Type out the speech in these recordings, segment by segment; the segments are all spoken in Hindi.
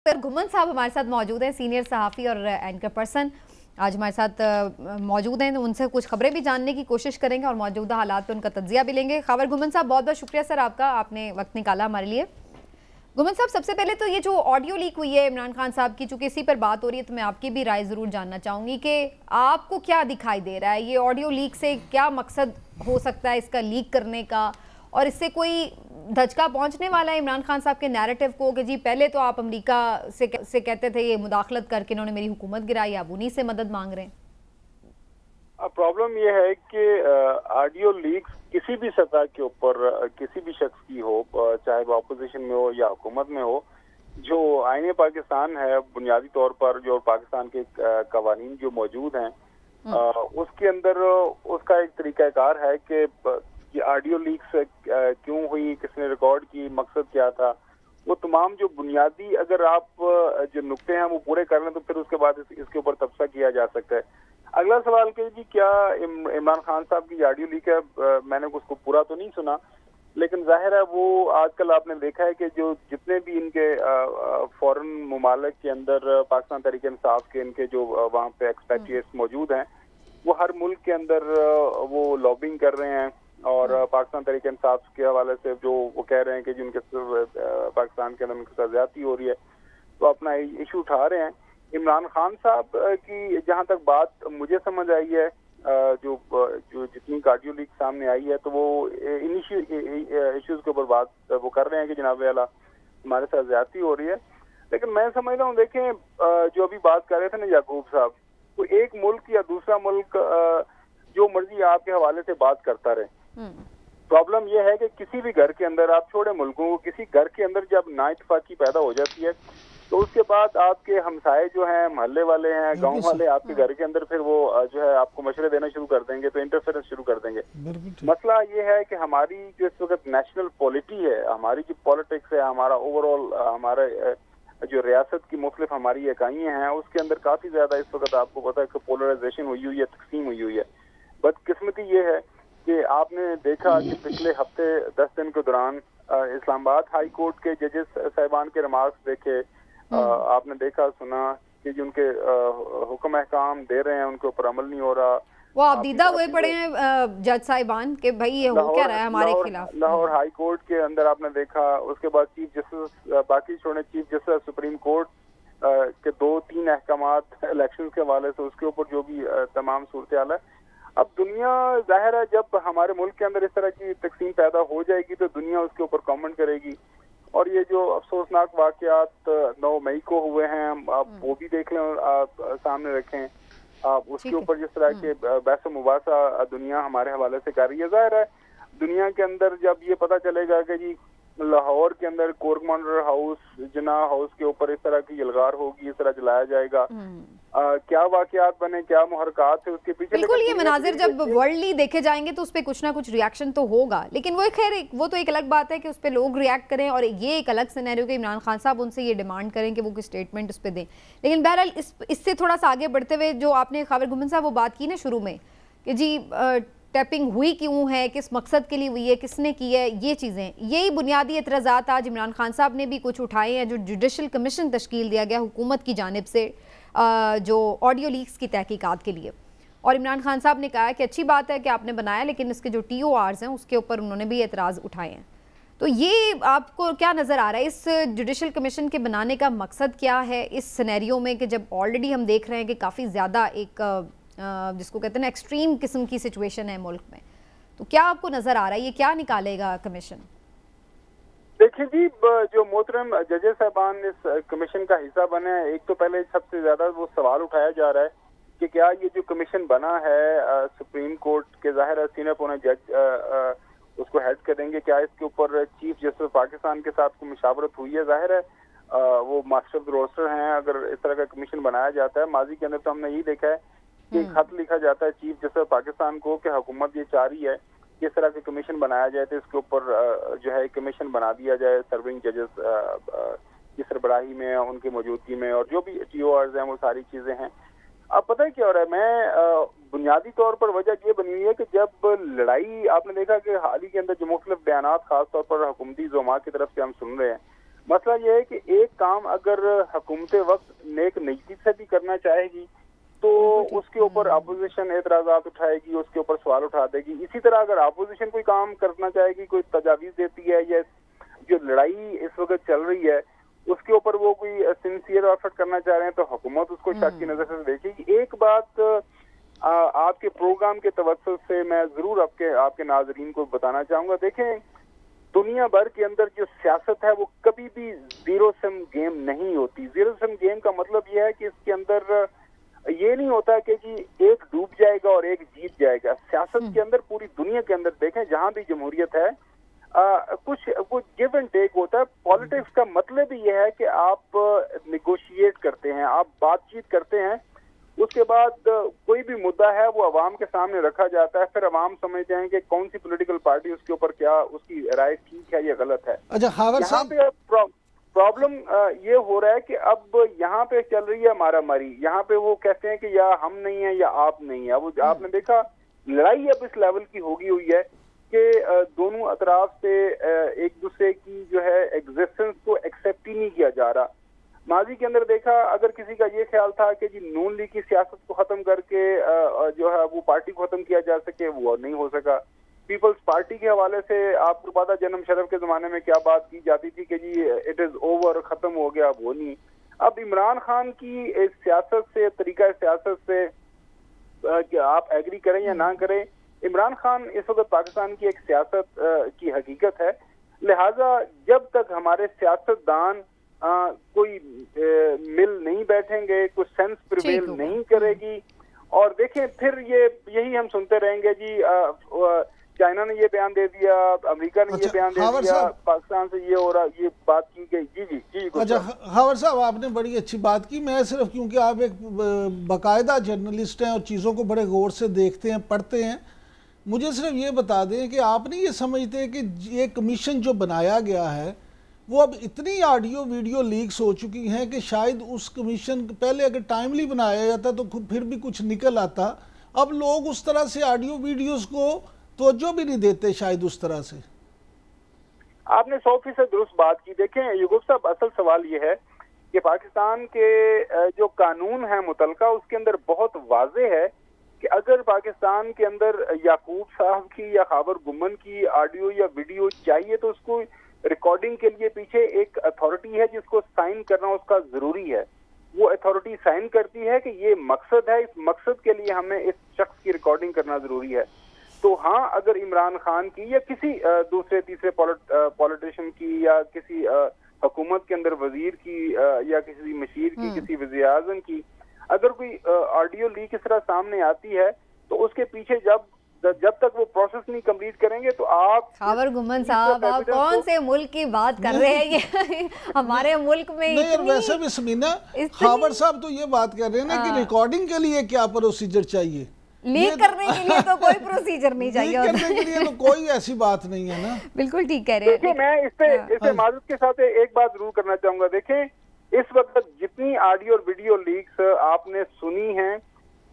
सर घुमन साहब हमारे साथ मौजूद हैं, सीनियर सहाफ़ी और एंकर पर्सन आज हमारे साथ मौजूद हैं। उनसे कुछ खबरें भी जानने की कोशिश करेंगे और मौजूदा हालात पे उनका तज्जिया भी लेंगे। खबर घुमन साहब, बहुत बहुत शुक्रिया सर आपका, आपने वक्त निकाला हमारे लिए। घुमन साहब, सबसे पहले तो ये जो ऑडियो लीक हुई है इमरान खान साहब की, चूंकि इसी पर बात हो रही है तो मैं आपकी भी राय ज़रूर जानना चाहूँगी कि आपको क्या दिखाई दे रहा है, ये ऑडियो लीक से क्या मकसद हो सकता है इसका लीक करने का, और इससे कोई धचका पहुंचने वाला है इमरान खान साहब के नैरेटिव को कि जी पहले तो आप अमेरिका से कहते थे ये मुदाखलत करके इन्होंने मेरी हुकूमत गिराई, अब उन्हीं से मदद मांग रहे हैं। प्रॉब्लम यह है कि ऑडियो लीक्स किसी भी सतह के ऊपर किसी भी शख्स की हो, चाहे वो अपोजिशन में हो या हुकूमत में हो, जो आईने पाकिस्तान है बुनियादी तौर पर जो पाकिस्तान के कवानीन जो मौजूद हैं उसके अंदर उसका एक तरीकाकार है कि ऑडियो लीक्स क्यों हुई, किसने रिकॉर्ड की, मकसद क्या था, वो तमाम जो बुनियादी अगर आप जो नुक्ते हैं वो पूरे कर लें तो फिर उसके बाद इसके ऊपर तबसरा किया जा सकता है। अगला सवाल कि जी क्या इमरान खान साहब की ऑडियो लीक है, मैंने उसको पूरा तो नहीं सुना, लेकिन जाहिर है वो आजकल आपने देखा है कि जो जितने भी इनके फॉरेन ममालिक के अंदर पाकिस्तान तहरीक इंसाफ के इनके जो वहाँ पे एक्सपेट्रिएट्स मौजूद हैं, वो हर मुल्क के अंदर वो लॉबिंग कर रहे हैं और पाकिस्तान तहरीक इंसाफ के हवाले से जो वो कह रहे हैं कि जिनके पाकिस्तान के अंदर उनके साथ ज्यादती हो रही है तो अपना इशू उठा रहे हैं। इमरान खान साहब की जहां तक बात मुझे समझ आई है, जो जितनी ऑडियो लीक सामने आई है तो वो इन इश्यूज के ऊपर बात वो कर रहे हैं कि जनाब वाला हमारे साथ ज्यादती हो रही है। लेकिन मैं समझता हूँ, देखें जो अभी बात कर रहे थे ना याकूब साहब, तो एक मुल्क या दूसरा मुल्क जो मर्जी आपके हवाले से बात करता रहे, प्रॉब्लम यह है कि किसी भी घर के अंदर, आप छोड़े मुल्कों को, किसी घर के अंदर जब नाइतफाकी पैदा हो जाती है तो उसके बाद आपके हमसाए जो हैं, मोहल्ले वाले हैं, गांव वाले आपके घर के अंदर फिर वो जो है आपको मशवरे देना शुरू कर देंगे, तो इंटरफेरेंस शुरू कर देंगे। मसला ये है कि हमारी जो इस वक्त नेशनल पॉलिटी है, हमारी जो पॉलिटिक्स है, हमारा ओवरऑल हमारे जो रियासत की मुख्तलिफ हमारी इकाइयाँ हैं उसके अंदर काफी ज्यादा इस वक्त आपको पता है कि पोलराइजेशन हुई हुई है, तकसीम हुई हुई है। बदकिस्मती ये है कि आपने देखा कि पिछले हफ्ते 10 दिन के दौरान इस्लामाबाद हाई कोर्ट के जजेस साहिबान के रिमार्क्स देखे, आपने देखा सुना कि जो उनके हुक्म अहकाम दे रहे हैं उनके ऊपर अमल नहीं हो रहा। वो आप दीदा हुए पड़े हैं जज साहिबान के भाई ये हो क्या रहा है हमारे खिलाफ। लाहौर हाई कोर्ट के अंदर आपने देखा, उसके बाद चीफ जस्टिस, बाकी छोड़े चीफ जस्टिस सुप्रीम कोर्ट के 2-3 अहकामात इलेक्शन के हवाले से, उसके ऊपर जो भी तमाम सूरत हाल है। अब दुनिया जाहिर है जब हमारे मुल्क के अंदर इस तरह की तकसीम पैदा हो जाएगी तो दुनिया उसके ऊपर कमेंट करेगी, और ये जो अफसोसनाक वाकयात 9 मई को हुए हैं आप वो भी देख लें और आप सामने रखें, आप उसके ऊपर जिस तरह के बहस मुबासा दुनिया हमारे हवाले से कर रही है। जाहिर है दुनिया के अंदर जब ये पता चलेगा कि जी लाहौर के अंदर कोरकमांडर हाउस, जिना हाउस के ऊपर इस तरह की यलगार होगी, इस तरह जलाया जाएगा, क्या वाकयात बने, क्या मुहरकात है उसके पीछे। बिल्कुल, ये मनाजिर जब वर्ल्डली देखे जाएंगे तो उस पर कुछ ना कुछ रिएक्शन तो होगा, लेकिन वो खैर वो तो एक अलग बात है कि उस पर लोग रिएक्ट करें, और ये एक अलग सिनेरियो कि इमरान खान साहब उनसे ये डिमांड करें कि वो कोई स्टेटमेंट उस पर दें। लेकिन बहरहाल इससे थोड़ा सा आगे बढ़ते हुए जो आपने खबर घुमन साहब वो बात की ना शुरू में कि जी टैपिंग हुई क्यों है, किस मकसद के लिए हुई है, किसने की है, ये चीज़ें, यही बुनियादी एतराज़ात आज इमरान खान साहब ने भी कुछ उठाए हैं। जो जुडिशल कमीशन तश्कील दिया गया हुकूमत की जानिब से जो ऑडियो लीक्स की तहकीकात के लिए, और इमरान खान साहब ने कहा है कि अच्छी बात है कि आपने बनाया, लेकिन इसके जो TORs हैं उसके ऊपर उन्होंने भी एतराज़ उठाए हैं। तो ये आपको क्या नज़र आ रहा है, इस जुडिशल कमीशन के बनाने का मकसद क्या है इस सिनेरियो में कि जब ऑलरेडी हम देख रहे हैं कि काफ़ी ज़्यादा एक जिसको कहते हैं ना एक्सट्रीम किस्म की सिचुएशन है मुल्क में, तो क्या आपको नज़र आ रहा है ये क्या निकालेगा कमीशन? देखिए जी, जो मोहतरम जजेस साहबान इस कमीशन का हिस्सा बने हैं, एक तो पहले सबसे ज्यादा वो सवाल उठाया जा रहा है कि क्या ये जो कमीशन बना है सुप्रीम कोर्ट के, जाहिर है सीनियर पोने जज उसको हेड करेंगे, क्या इसके ऊपर चीफ जस्टिस पाकिस्तान के साथ कोई मुशावरत हुई है। जाहिर है वो मास्टर ऑफ द रोस्टर हैं, अगर इस तरह का कमीशन बनाया जाता है। माजी के अंदर तो हमने यही देखा है कि खत लिखा जाता है चीफ जस्टिस पाकिस्तान को कि हुकूमत ये चाह रही है किस तरह के कमीशन बनाया जाए, तो इसके ऊपर जो है कमीशन बना दिया जाए सर्विंग जजेस की सरबराही में, उनकी मौजूदगी में, और जो भी TORs हैं वो सारी चीजें हैं। अब पता है क्या हो रहा है, मैं बुनियादी तौर पर वजह ये बनी हुई है कि जब लड़ाई, आपने देखा कि हाल ही के अंदर जो मुख्तलिफ बयानात खासतौर पर हुकूमती ज़ुमा की तरफ से हम सुन रहे हैं, मसला ये है कि एक काम अगर हुकूमत वक्त नेक नीति से भी करना चाहेगी तो उसके ऊपर अपोजिशन एतराज़ात उठाएगी, उसके ऊपर सवाल उठा देगी। इसी तरह अगर अपोजिशन कोई काम करना चाहेगी, कोई तजावीज़ देती है या जो लड़ाई इस वक्त चल रही है उसके ऊपर वो कोई सिंसियर एफर्ट करना चाह रहे हैं तो हुकूमत उसको शक की नज़र से देखेगी। एक बात आपके प्रोग्राम के तवज्जुह से मैं जरूर आपके नाजरीन को बताना चाहूंगा। देखें, दुनिया भर के अंदर जो सियासत है वो कभी भी जीरो सम गेम नहीं होती। जीरो सम गेम का मतलब यह है कि इसके अंदर ये नहीं होता कि जी एक डूब जाएगा और एक जीत जाएगा। सियासत के अंदर पूरी दुनिया के अंदर देखें जहां भी जमहूरियत है कुछ गिव एंड टेक होता है। पॉलिटिक्स का मतलब ही यह है कि आप निगोशिएट करते हैं, आप बातचीत करते हैं, उसके बाद कोई भी मुद्दा है वो अवाम के सामने रखा जाता है, फिर अवाम समझते हैं कि कौन सी पॉलिटिकल पार्टी उसके ऊपर क्या उसकी राय ठीक है या गलत है। अच्छा हावर यहाँ साहब, पे प्रॉब्लम ये हो रहा है कि अब यहाँ पे चल रही है मारामारी। यहाँ पे वो कहते हैं कि या हम नहीं है या आप नहीं है। वो आपने देखा लड़ाई अब इस लेवल की होगी हुई है कि दोनों अतराफ से एक दूसरे की जो है एग्जिस्टेंस को एक्सेप्ट ही नहीं किया जा रहा। माजी के अंदर देखा, अगर किसी का ये ख्याल था कि जी नून लीग की सियासत को खत्म करके जो है वो पार्टी को खत्म किया जा सके, वो नहीं हो सका। पीपल्स पार्टी के हवाले से आपको पता जन्म शरफ के जमाने में क्या बात की जाती थी कि जी इट इज ओवर, खत्म हो गया, वो नहीं। अब इमरान खान की इस सियासत से, तरीका सियासत से कि आप एग्री करें या ना करें, इमरान खान इस वक्त पाकिस्तान की एक सियासत की हकीकत है। लिहाजा जब तक हमारे सियासतदान कोई मिल नहीं बैठेंगे, कुछ सेंस प्रिवेल नहीं करेगी, और देखें फिर यही हम सुनते रहेंगे जी चाइना ने ये बयान दे दिया, अमेरिका ने ये बयान दे दिया, पाकिस्तान से ये हो रहा, ये बात की गई। जी जी जी। अच्छा हावर साहब, आपने बड़ी अच्छी बात की। मैं सिर्फ क्योंकि आप एक बाकायदा जर्नलिस्ट हैं और चीज़ों को बड़े गौर से देखते हैं, पढ़ते हैं, मुझे सिर्फ ये बता दें कि आप नहीं ये समझते कि ये कमीशन जो बनाया गया है वो अब इतनी ऑडियो वीडियो लीक्स हो चुकी हैं कि शायद उस कमीशन पहले अगर टाइमली बनाया जाता तो फिर भी कुछ निकल आता। अब लोग उस तरह से ऑडियो वीडियोस को तवज्जो भी नहीं देते शायद उस तरह से। आपने 100% दुरुस्त बात की। देखें युगुब साहब, असल सवाल ये है कि पाकिस्तान के जो कानून है मुतलका उसके अंदर बहुत वाजे है कि अगर पाकिस्तान के अंदर याकूब साहब की या खाबर गुमन की ऑडियो या वीडियो चाहिए तो उसको रिकॉर्डिंग के लिए पीछे एक अथॉरिटी है जिसको साइन करना उसका जरूरी है। वो अथॉरिटी साइन करती है कि ये मकसद है, इस मकसद के लिए हमें इस शख्स की रिकॉर्डिंग करना जरूरी है। तो हाँ, अगर इमरान खान की या किसी दूसरे तीसरे पॉलिटिशियन की या किसी हुकूमत के अंदर वजीर की या किसी मशीर की, किसी वज़ीर आज़म की अगर कोई ऑडियो लीक इस तरह सामने आती है तो उसके पीछे जब तक वो प्रोसेस नहीं कंप्लीट करेंगे तो आप खावर गुमन साहब, आप कौन से मुल्क की बात कर रहे हैं? ये हमारे मुल्क में नहीं, वैसे भी समीना खावर साहब तो ये बात कर रहे हैं ना कि रिकॉर्डिंग के लिए क्या प्रोसीजर चाहिए, लीक करने के लिए तो कोई प्रोसीजर नहीं चाहिए, लीक करने के लिए तो कोई ऐसी बात नहीं है ना। बिल्कुल ठीक कह रहे हैं। देखिए, मैं इस पे माजूद के साथ एक बात जरूर करना चाहूंगा। देखें, इस वक्त जितनी ऑडियो और वीडियो लीक्स आपने सुनी हैं,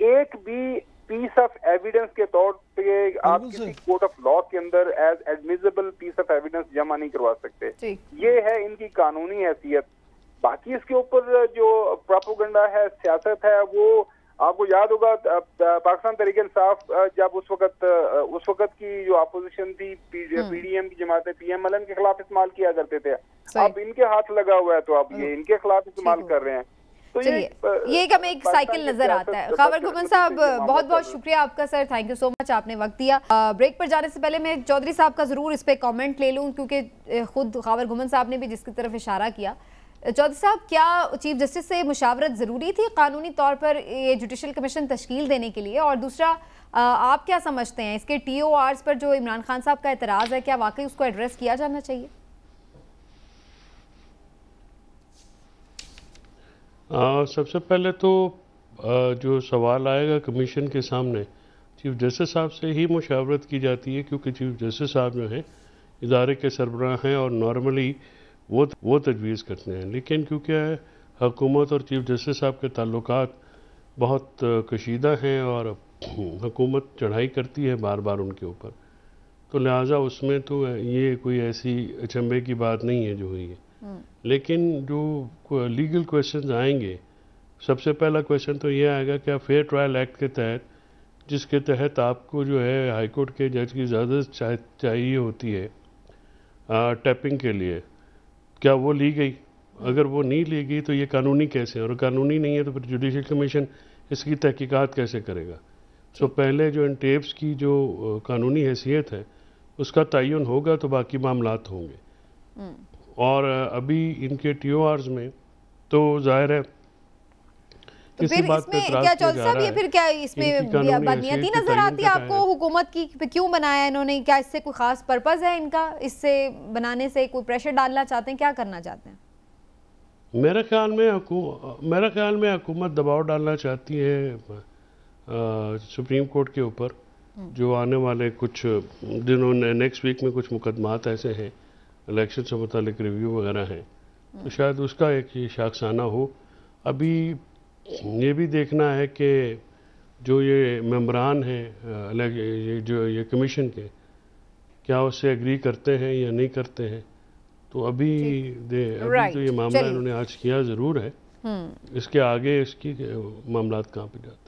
एक भी पीस ऑफ एविडेंस के तौर पे आप किसी कोर्ट ऑफ लॉ के अंदर as admissible piece of evidence जमा नहीं करवा सकते। ये है इनकी कानूनी हैसियत। बाकी इसके ऊपर जो प्रोपेगेंडा है, सियासत है, वो आपको याद होगा पाकिस्तान तहरीक इंसाफ जब उस वक्त की जो अपोजिशन थी, पीडीएम की जमात पीएमएलएन के खिलाफ इस्तेमाल किया करते थे। अब इनके हाथ लगा हुआ है तो अब ये इनके खिलाफ इस्तेमाल कर रहे हैं। तो ये हमें एक साइकिल नजर आता है। खावर गुमन साहब, बहुत बहुत शुक्रिया आपका sir, thank you so much, आपने वक्त दिया। ब्रेक पर जाने से पहले मैं चौधरी साहब का जरूर इस पे कमेंट ले लूं क्योंकि खुद खावर गुमन साहब ने भी जिसकी तरफ इशारा किया। चौधरी साहब, क्या चीफ जस्टिस से मुशावरत ज़रूरी थी कानूनी तौर पर ये जुडिशल कमीशन तश्कील देने के लिए? और दूसरा, आप क्या समझते हैं इसके TORs पर जो इमरान खान साहब का एतराज़ है, क्या वाकई उसको एड्रेस किया जाना चाहिए? सबसे पहले तो जो सवाल आएगा कमीशन के सामने, चीफ जस्टिस साहब से ही मुशावरत की जाती है क्योंकि चीफ जस्टिस साहब जो हैं इदारे के सरबराह हैं और नॉर्मली वो तजवीज़ करते हैं। लेकिन क्योंकि हुकूमत और चीफ जस्टिस साहब के ताल्लुकात बहुत कशीदा हैं और हुकूमत चढ़ाई करती है बार बार उनके ऊपर, तो लिहाजा उसमें तो ये कोई ऐसी अचंभे की बात नहीं है जो हुई है। लेकिन जो लीगल क्वेश्चंस आएंगे, सबसे पहला क्वेश्चन तो ये आएगा क्या फेयर ट्रायल एक्ट के तहत, जिसके तहत आपको जो है हाई कोर्ट के जज की इजाज़त चाहिए होती है टैपिंग के लिए, क्या वो ली गई? अगर वो नहीं ली गई तो ये कानूनी कैसे, और कानूनी नहीं है तो फिर जुडिशल कमीशन इसकी तहकीकात कैसे करेगा? सो पहले जो इन टेप्स की जो कानूनी हैसियत है उसका तयन होगा तो बाकी मामलात होंगे। और अभी इनके TORs में तो जाहिर है तो फिर इसमें क्या चौधरी साहब, ये फिर क्या इसमें बदनीयती नजर आती है आपको हुकूमत की? क्यों बनाया इन्होंने? क्या इससे कोई खास पर्पस है इनका? इससे बनाने से कोई प्रेशर डालना चाहते हैं? क्या करना चाहते हैं? मेरे ख्याल में हुकूमत दबाव डालना चाहती है सुप्रीम कोर्ट के ऊपर, जो आने वाले कुछ दिनों नेक्स्ट वीक में कुछ मुकदमात ऐसे हैं इलेक्शन से मुतालिक रिव्यू वगैरह हैं, तो शायद उसका एक शाखसाना हो। अभी ये भी देखना है कि जो ये मेंबरान हैं ये कमीशन के, क्या उससे एग्री करते हैं या नहीं करते हैं। तो अभी तो ये मामला इन्होंने आज किया ज़रूर है, इसके आगे इसकी मामलात कहाँ पे जाते हैं।